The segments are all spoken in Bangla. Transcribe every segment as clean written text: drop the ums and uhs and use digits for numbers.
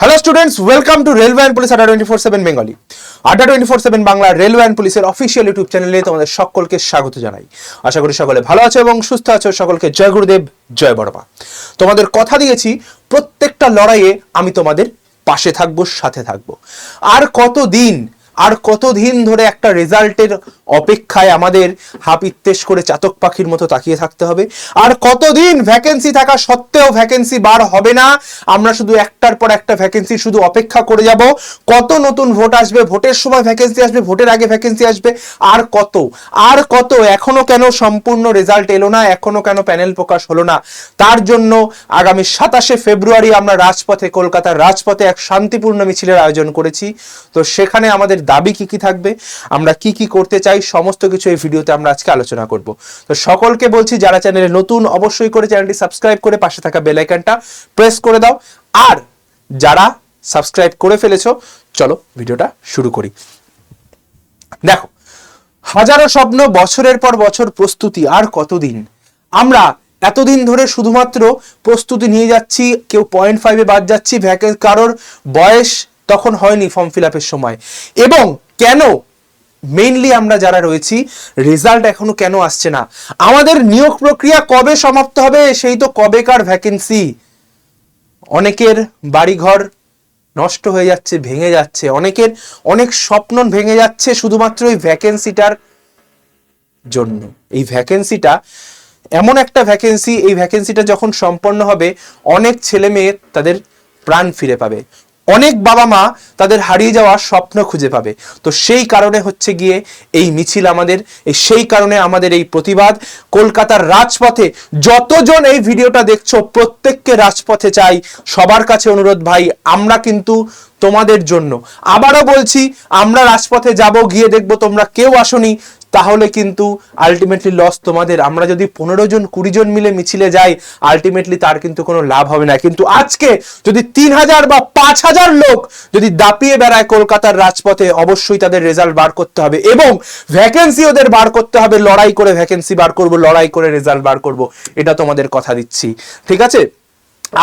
Hello students, welcome to railway and police আড্ডা 24/7 বেঙ্গলি। আড্ডা 24/7 বাংলা রেলওয়ে অ্যান্ড পুলিশের অফিসিয়াল ইউটিউব চ্যানেলে তোমাদের সকলকে স্বাগত জানাই। আশা করি সকলে ভালো আছো এবং সুস্থ আছো। সকলকে জয় গুরুদেব, জয় বড়মা। তোমাদের কথা দিয়েছি প্রত্যেকটা লড়াইয়ে আমি তোমাদের পাশে থাকবো, সাথে থাকবো। আর কতদিন ধরে একটা রেজাল্টের অপেক্ষায় আমাদের হাপিত্তেশ করে চাতক পাখির মতো তাকিয়ে থাকতে হবে? আর কতদিন ভ্যাকেন্সি থাকা সত্ত্বেও ভ্যাকেন্সি বার হবে না? আমরা শুধু একটার পর একটা ভ্যাকেন্সি শুধু অপেক্ষা করে যাব। কত নতুন ভোট আসবে, ভোটের সময় ভ্যাকেন্সি আসবে, ভোটের আগে ভ্যাকেন্সি আসবে, আর কত এখনো কেন সম্পূর্ণ রেজাল্ট এলো না? এখনো কেন প্যানেল প্রকাশ হলো না? তার জন্য আগামী 27শে ফেব্রুয়ারি আমরা রাজপথে, কলকাতার রাজপথে এক শান্তিপূর্ণ মিছিলের আয়োজন করেছি। তো সেখানে আমাদের দাবি কি কি থাকবে, আমরা কি কি করতে চাই, সমস্ত কিছু এই ভিডিওতে আমরা আজকে আলোচনা করব। তো সকলকে বলছি, যারা চ্যানেলে নতুন অবশ্যই করে চ্যানেলটি সাবস্ক্রাইব করে পাশে থাকা বেল আইকনটা প্রেস করে দাও। আর যারা সাবস্ক্রাইব করে ফেলেছো, চলো ভিডিওটা শুরু করি। দেখো, হাজারো স্বপ্ন, বছরের পর বছর প্রস্তুতি, আর কতদিন? আমরা এতদিন ধরে শুধুমাত্র প্রস্তুতি নিয়ে যাচ্ছি, কেউ 0.5-এ বাদ যাচ্ছি, কারোর বয়স তখন হয়নি ফর্ম ফিল আপের সময়। এবং কেন মেইনলি আমরা যারা রয়েছি, রেজাল্ট এখনো কেন আসছে না? আমাদের নিয়োগ প্রক্রিয়া কবে সমাপ্ত হবে, সেই তো কবেকার ভ্যাকেন্সি। অনেকের বাড়িঘর নষ্ট হয়ে যাচ্ছে, ভেঙে যাচ্ছে, অনেকের অনেক স্বপ্ন ভেঙে যাচ্ছে শুধুমাত্র এই ভ্যাকেন্সিটার জন্য। এই ভ্যাকেন্সিটা এমন একটা ভ্যাকেন্সি, এই ভ্যাকেন্সিটা যখন সম্পন্ন হবে, অনেক ছেলে মেয়ে তাদের প্রাণ ফিরে পাবে, অনেক বাবা মা তাদের হারিয়ে যাওয়া স্বপ্ন খুঁজে পাবে। তো সেই কারণে হচ্ছে গিয়ে এই মিছিল আমাদের, সেই কারণে আমাদের এই প্রতিবাদ। কলকাতার রাজপথে যতজন এই ভিডিওটা দেখছো, প্রত্যেককে রাজপথে চাই। সবার কাছে অনুরোধ ভাই, আমরা কিন্তু তোমাদের জন্য, আবারও বলছি, আমরা রাজপথে যাব, গিয়ে দেখবো তোমরা কেউ আসনি, তাহলে কিন্তু আলটিমেটলি লস তোমাদের। আমরা যদি 15 জন 20 জন মিলে মিছিলে যাই, আলটিমেটলি তার কিন্তু কোনো লাভ হবে না। কিন্তু আজকে যদি 3000 বা 5000 লোক যদি দাপিয়ে বেড়ায় কলকাতার রাজপথে, অবশ্যই তাদের রেজাল্ট বার করতে হবে এবং ভ্যাকেন্সি ওদের বার করতে হবে। লড়াই করে ভ্যাকেন্সি বার করব, লড়াই করে রেজাল্ট বার করব, এটা তোমাদের কথা দিচ্ছি, ঠিক আছে?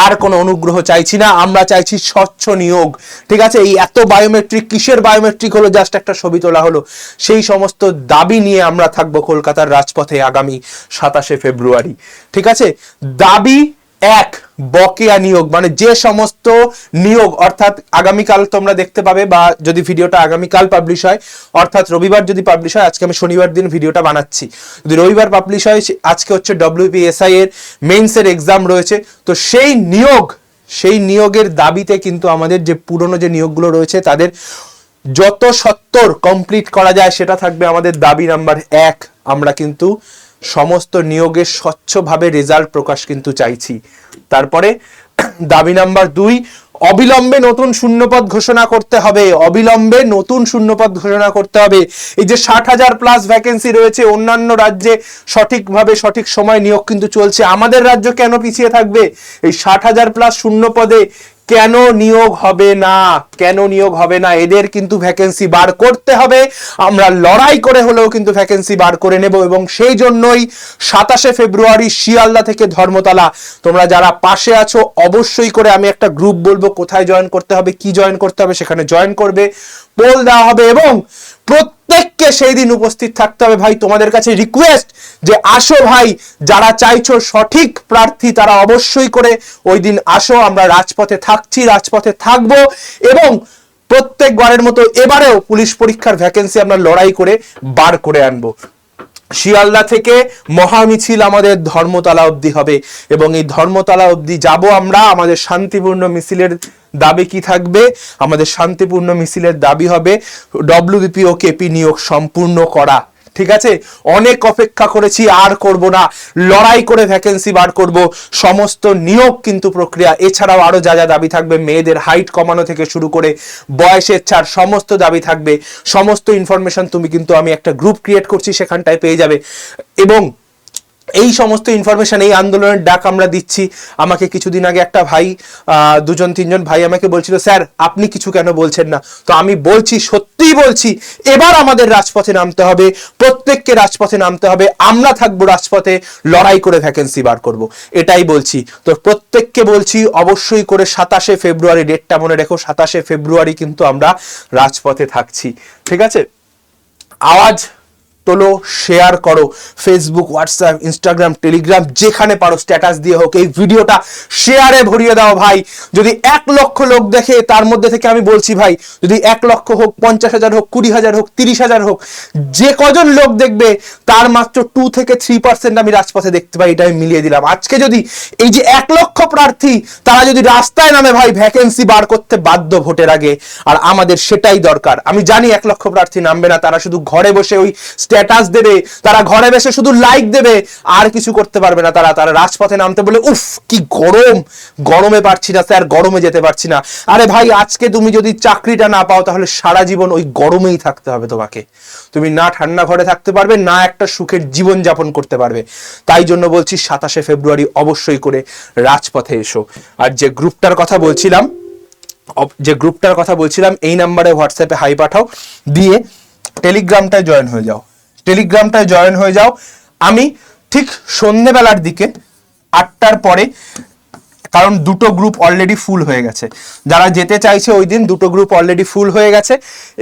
আর কোনো অনুগ্রহ চাইছি না, আমরা চাইছি স্বচ্ছ নিয়োগ, ঠিক আছে? এই এত বায়োমেট্রিক, কিসের বায়োমেট্রিক হলো? জাস্ট একটা ছবি তোলা হলো। সেই সমস্ত দাবি নিয়ে আমরা থাকবো কলকাতার রাজপথে আগামী 27শে ফেব্রুয়ারি, ঠিক আছে? দাবি এক, বকেয়া নিয়োগ, মানে যে সমস্ত নিয়োগ, অর্থাৎ আগামীকাল তোমরা দেখতে পাবে, বা যদি ভিডিওটা আগামীকাল পাবলিশ হয়, অর্থাৎ রবিবার যদি পাবলিশ হয়, আজকে আমি শনিবার দিন ভিডিওটা বানাচ্ছি, যদি রবিবার পাবলিশ হয়, আজকে হচ্ছে WPSI এর মেইনসের এক্সাম রয়েছে। তো সেই নিয়োগের দাবিতে কিন্তু আমাদের যে পুরনো যে নিয়োগগুলো রয়েছে, তাদের যত সত্তর কমপ্লিট করা যায়, সেটা থাকবে আমাদের দাবি নাম্বার 1। আমরা কিন্তু সমস্ত নিয়োগের স্বচ্ছভাবে রেজাল্ট প্রকাশ কিন্তু চাইছি। তারপরে দাবি নাম্বার 2, অবিলম্বে নতুন শূন্যপদ ঘোষণা করতে হবে, অবিলম্বে নতুন শূন্যপদ ঘোষণা করতে হবে। এই যে 60,000 প্লাস ভ্যাকেন্সি রয়েছে, অন্যান্য রাজ্যে সঠিকভাবে সঠিক সময় নিয়োগ কিন্তু চলছে, আমাদের রাজ্য কেন পিছিয়ে থাকবে? এই 60,000 প্লাস শূন্যপদে কেন নিয়োগ হবে না? কেন নিয়োগ হবে না? এদের কিন্তু ভ্যাকেন্সি বার করতে হবে। আমরা লড়াই করে হলেও কিন্তু ভ্যাকেন্সি বার করে নেব এবং সেই জন্যই 27শে ফেব্রুয়ারি শিয়ালদা থেকে ধর্মতলা, তোমরা যারা পাশে আছো অবশ্যই করে, আমি একটা গ্রুপ বলবো কোথায় জয়েন করতে হবে, কি জয়েন করতে হবে, সেখানে জয়েন করবে, পোল দেওয়া হবে এবং প্রত্যেককে সেই দিন উপস্থিত থাকতে হবে। ভাই, তোমাদের কাছে রিকোয়েস্ট যে আসো ভাই, যারা চাইছো সঠিক প্রার্থী, তারা অবশ্যই করে ওই দিন আসো। আমরা রাজপথে থাকছি, রাজপথে থাকবো এবং প্রত্যেকবারের মতো এবারেও পুলিশ পরীক্ষার ভ্যাকেন্সি আমরা লড়াই করে বার করে আনবো। শিয়ালদা থেকে মহামিছিল আমাদের ধর্মতলা অবধি হবে এবং এই ধর্মতলা অবধি যাব আমরা। আমাদের শান্তিপূর্ণ মিছিলের দাবি কি থাকবে? আমাদের শান্তিপূর্ণ মিছিলের দাবি হবে WBPO KP নিয়োগ সম্পূর্ণ করা, ঠিক আছে? অনেক অপেক্ষা করেছি, আর করব না, লড়াই করে ভ্যাকেন্সি বার করব। সমস্ত নিয়োগ কিন্তু প্রক্রিয়া, এছাড়াও আরো যা যা দাবি থাকবে, মেয়েদের হাইট কমানো থেকে শুরু করে বয়সের ছাড়, সমস্ত দাবি থাকবে। সমস্ত ইনফরমেশন তুমি কিন্তু, আমি একটা গ্রুপ ক্রিয়েট করছি, সেখানটায় পেয়ে যাবে। এবং এই সমস্ত ইনফরমেশন, এই আন্দোলনের ডাক আমরা দিচ্ছি। আমাকে কিছুদিন আগে একটা ভাই, দুজন তিনজন ভাই আমাকে বলছিল, স্যার আপনি কিছু কেন বলছেন না? তো আমি বলছি, সত্যিই বলছি, এবার আমাদের রাজপথে নামতে হবে, প্রত্যেককে রাজপথে নামতে হবে। আমরা থাকবো রাজপথে, লড়াই করে ভ্যাকেন্সি বার করব, এটাই বলছি। তো প্রত্যেককে বলছি অবশ্যই করে 27শে ফেব্রুয়ারি, ডেটটা মনে রেখো, 27শে ফেব্রুয়ারি কিন্তু আমরা রাজপথে থাকছি, ঠিক আছে? আওয়াজ তোলো, শেয়ার করো, ফেসবুক, হোয়াটসঅ্যাপ, ইনস্টাগ্রাম, টেলিগ্রাম, যেখানে পারো স্ট্যাটাস দিয়ে হোক এই ভিডিওটা শেয়ারে ভরিয়ে দাও ভাই। যদি 1 লক্ষ লোক দেখে, তার মধ্যে থেকে আমি বলছি ভাই, যদি 1 লক্ষ হোক, 50,000 হোক, 20,000 হোক, 30,000 হোক, যে কজন লোক দেখবে তার মাত্র 2 থেকে 3% আমি রাজপথে দেখতে পাই, এটা আমি মিলিয়ে দিলাম। আজকে যদি এই যে 1 লক্ষ প্রার্থী, তারা যদি রাস্তায় নামে ভাই, ভ্যাকেন্সি বার করতে বাধ্য ভোটের আগে, আর আমাদের সেটাই দরকার। আমি জানি 1 লক্ষ প্রার্থী নামবে না, তারা শুধু ঘরে বসে ওই স্ট্যাটাস দেবে, তারা ঘরে বসে শুধু লাইক দেবে, আর কিছু করতে পারবে না। তারা রাজপথে নামতে বলে, উফ কি গরম, গরমে পারছি না স্যার, গরমে যেতে পারছি না। আরে ভাই, আজকে তুমি যদি চাকরিটা না পাও, তাহলে সারা জীবন ওই গরমেই থাকতে হবে তোমাকে। তুমি না ঠান্ডা ঘরে থাকতে পারবে, না একটা সুখের জীবন যাপন করতে পারবে। তাই জন্য বলছি 27শে ফেব্রুয়ারি অবশ্যই করে রাজপথে এসো। আর যে গ্রুপটার কথা বলছিলাম, এই নাম্বারে হোয়াটসঅ্যাপে হাই পাঠাও, দিয়ে টেলিগ্রামটায় জয়েন হয়ে যাও। আমি ঠিক সন্ধ্যেবেলার দিকে 8টার পরে, কারণ 2টো গ্রুপ অলরেডি ফুল হয়ে গেছে, যারা যেতে চাইছে ওই দিন 2টো গ্রুপ অলরেডি ফুল হয়ে গেছে,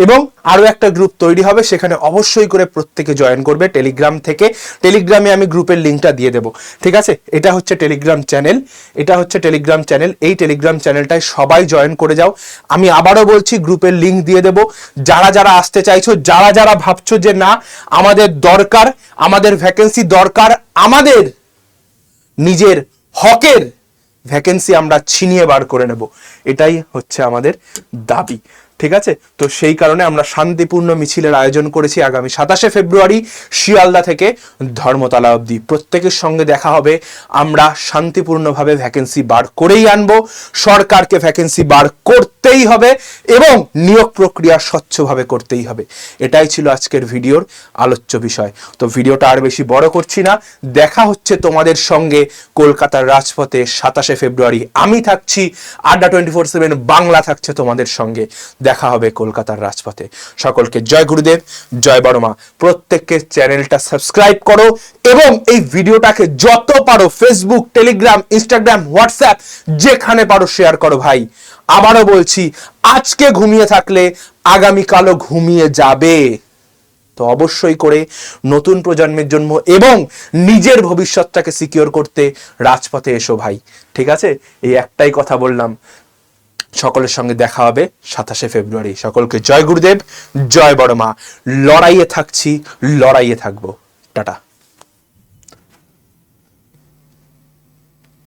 এবং আরো একটা গ্রুপ তৈরি হবে, সেখানে অবশ্যই করে প্রত্যেকে জয়েন করবে টেলিগ্রাম থেকে। টেলিগ্রামে আমি গ্রুপের লিঙ্কটা দিয়ে দেবো, ঠিক আছে? এটা হচ্ছে টেলিগ্রাম চ্যানেল, এই টেলিগ্রাম চ্যানেলটায় সবাই জয়েন করে যাও। আমি আবারও বলছি, গ্রুপের লিঙ্ক দিয়ে দেবো। যারা আসতে চাইছো, যারা ভাবছো যে না আমাদের দরকার, আমাদের ভ্যাকেন্সি দরকার, আমাদের নিজের হকের ভ্যাকেন্সি আমরা ছিনিয়ে বার করে নেব, এটাই হচ্ছে আমাদের দাবি, ঠিক আছে? তো সেই কারণে আমরা শান্তিপূর্ণ মিছিলের আয়োজন করেছি আগামী 27শে ফেব্রুয়ারি, শিয়ালদা থেকে ধর্মতলা অবধি। প্রত্যেকের সঙ্গে দেখা হবে, আমরা শান্তিপূর্ণভাবে ভ্যাকেন্সি বার করেই আনবো। সরকারকে ভ্যাকেন্সি বার করতেই হবে, এবং নিয়োগ প্রক্রিয়া স্বচ্ছভাবে করতেই হবে। এটাই ছিল আজকের ভিডিওর আলোচ্য বিষয়। তো ভিডিওটা আর বেশি বড় করছি না, দেখা হচ্ছে তোমাদের সঙ্গে কলকাতার রাজপথে 27শে ফেব্রুয়ারি। আমি থাকছি, আড্ডা 24/7 বাংলা থাকছে তোমাদের সঙ্গে। দেখা হবে কলকাতার রাজপথে। সকলকে জয় গুরুদেব, জয় বড়মা। প্রত্যেককে চ্যানেলটা সাবস্ক্রাইব করো, এবং এই ভিডিওটাকে যত পারো ফেসবুক, টেলিগ্রাম, ইনস্টাগ্রাম, হোয়াটসঅ্যাপ, যেখানে পারো শেয়ার করো ভাই। আবারও বলছি, আজকে ঘুমিয়ে থাকলে আগামীকালও ঘুমিয়ে যাবে। তো অবশ্যই করে নতুন প্রজন্মের জন্য এবং নিজের ভবিষ্যৎটাকে সিকিউর করতে রাজপথে এসো ভাই, ঠিক আছে? এই একটাই কথা বললাম। সকলের সঙ্গে দেখা হবে 27শে ফেব্রুয়ারি। সকলকে জয় গুরুদেব, জয় বড়মা। লড়াইয়ে থাকছি, লড়াইয়ে থাকবো। টাটা।